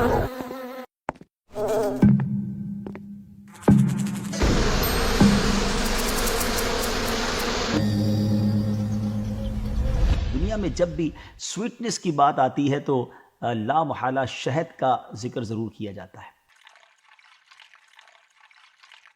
دنیا میں جب بھی سویٹنس کی بات آتی ہے تو لا محالہ شہد کا ذکر ضرور کیا جاتا ہے۔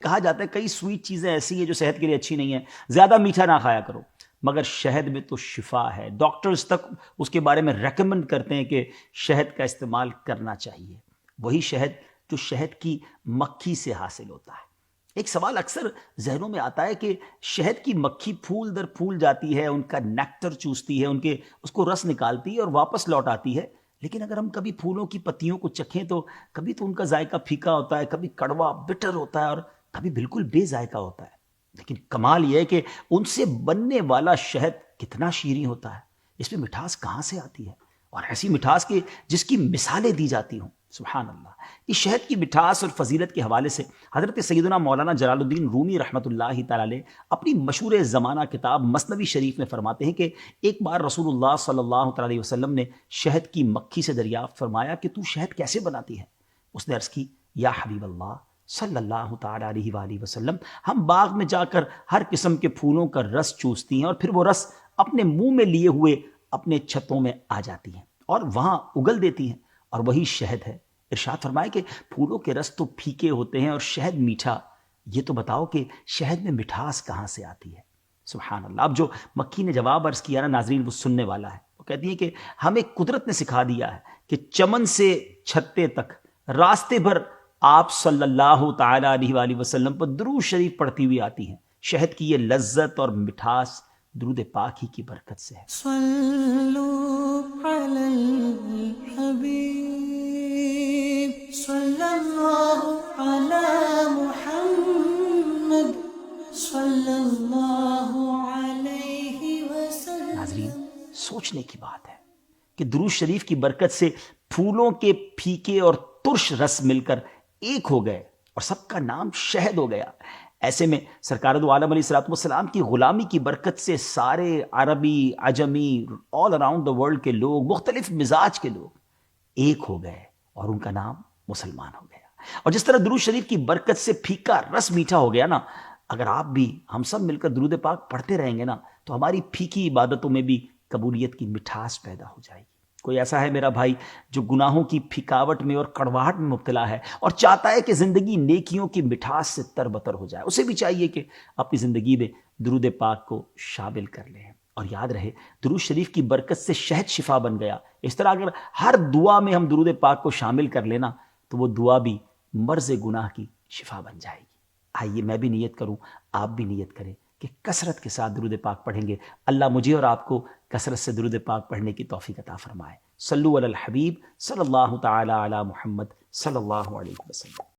کہا جاتا ہے کئی سویٹ چیزیں ایسی ہیں جو صحت کے لیے اچھی نہیں ہیں، زیادہ میٹھا نہ کھایا کرو، مگر شہد میں تو شفا ہے۔ ڈاکٹرز تک اس کے بارے میں ریکمنڈ کرتے ہیں کہ شہد کا استعمال کرنا چاہیے، وہی شہد جو شہد کی مکھی سے حاصل ہوتا ہے۔ ایک سوال اکثر ذہنوں میں آتا ہے کہ شہد کی مکھی پھول در پھول جاتی ہے، ان کا نیکٹر چوستی ہے، اس کو رس نکالتی ہے اور واپس لوٹ آتی ہے، لیکن اگر ہم کبھی پھولوں کی پتیوں کو چکھیں تو کبھی تو ان کا ذائقہ پھیکا ہوتا ہے، کبھی کڑوا بٹر ہوتا ہے اور کبھی بالکل بے ذائقہ ہوتا ہے۔ لیکن کمال یہ ہے کہ ان سے بننے والا شہد کتنا شیریں ہوتا ہے، اس میں مٹھاس کہاں سے آتی ہے، اور ایسی مٹھاس کی جس کی مثالیں دی جاتی ہوں۔ سبحان اللہ۔ اس شہد کی مٹھاس اور فضیلت کے حوالے سے حضرت سیدنا مولانا جلال الدین رومی رحمۃ اللہ تعالی علیہ اپنی مشہور زمانہ کتاب مثنوی شریف میں فرماتے ہیں کہ ایک بار رسول اللہ صلی اللہ تعالی علیہ وسلم نے شہد کی مکھی سے دریافت فرمایا کہ تو شہد کیسے بناتی ہے؟ اس نے عرض کی، یا حبیب اللہ صلی اللہ تعالی علیہ وآلہ وسلم، ہم باغ میں جا کر ہر قسم کے پھولوں کا رس چوستی ہیں اور پھر وہ رس اپنے منہ میں لیے ہوئے اپنے چھتوں میں آ جاتی ہیں اور وہاں اگل دیتی ہیں، اور وہی شہد ہے۔ ارشاد فرمائے کہ پھولوں کے رس تو پھیکے ہوتے ہیں اور شہد میٹھا، یہ تو بتاؤ کہ شہد میں مٹھاس کہاں سے آتی ہے؟ سبحان اللہ۔ اب جو مکھی نے جواب عرض کیا نا ناظرین، وہ سننے والا ہے۔ وہ کہتی ہے کہ ہمیں قدرت نے سکھا دیا ہے کہ چمن سے چھتے تک راستے بھر آپ صلی اللہ تعالی علیہ وآلہ وسلم پر درود شریف پڑھتی ہوئی آتی ہیں۔ شہد کی یہ لذت اور مٹھاس درود پاک ہی کی برکت سے ہے۔ صلو علی الحبیب صلی اللہ علی محمد صلی اللہ علیہ وسلم۔ ناظرین، سوچنے کی بات ہے کہ درود شریف کی برکت سے پھولوں کے پھیکے اور ترش رس مل کر ایک ہو گئے اور سب کا نام شہد ہو گیا۔ ایسے میں سرکار دو عالم علیہ السلام کی غلامی کی برکت سے سارے عربی، عجمی، آل اراؤنڈ دا ورلڈ کے لوگ، مختلف مزاج کے لوگ ایک ہو گئے اور ان کا نام مسلمان ہو گیا۔ اور جس طرح درود شریف کی برکت سے پھیکا رس میٹھا ہو گیا نا، اگر آپ بھی ہم سب مل کر درود پاک پڑھتے رہیں گے نا تو ہماری پھیکی عبادتوں میں بھی قبولیت کی مٹھاس پیدا ہو جائے گی۔ کوئی ایسا ہے میرا بھائی جو گناہوں کی پھکاوٹ میں اور کڑواہٹ میں مبتلا ہے اور چاہتا ہے کہ زندگی نیکیوں کی مٹھاس سے تربتر ہو جائے، اسے بھی چاہیے کہ اپنی زندگی میں درود پاک کو شامل کر لیں۔ اور یاد رہے، درود شریف کی برکت سے شہد شفا بن گیا۔ اس طرح اگر ہر دعا میں ہم درود پاک کو شامل کر لینا تو وہ دعا بھی مرض گناہ کی شفا بن جائے گی۔ آئیے میں بھی نیت کروں، آپ بھی نیت کریں کہ کثرت کے ساتھ درود پاک پڑھیں گے۔ اللہ مجھے اور آپ کو کثرت سے درود پاک پڑھنے کی توفیق عطا فرمائے۔ صلو علی الحبیب صلی اللہ تعالی علی محمد صلی اللہ علیہ وسلم۔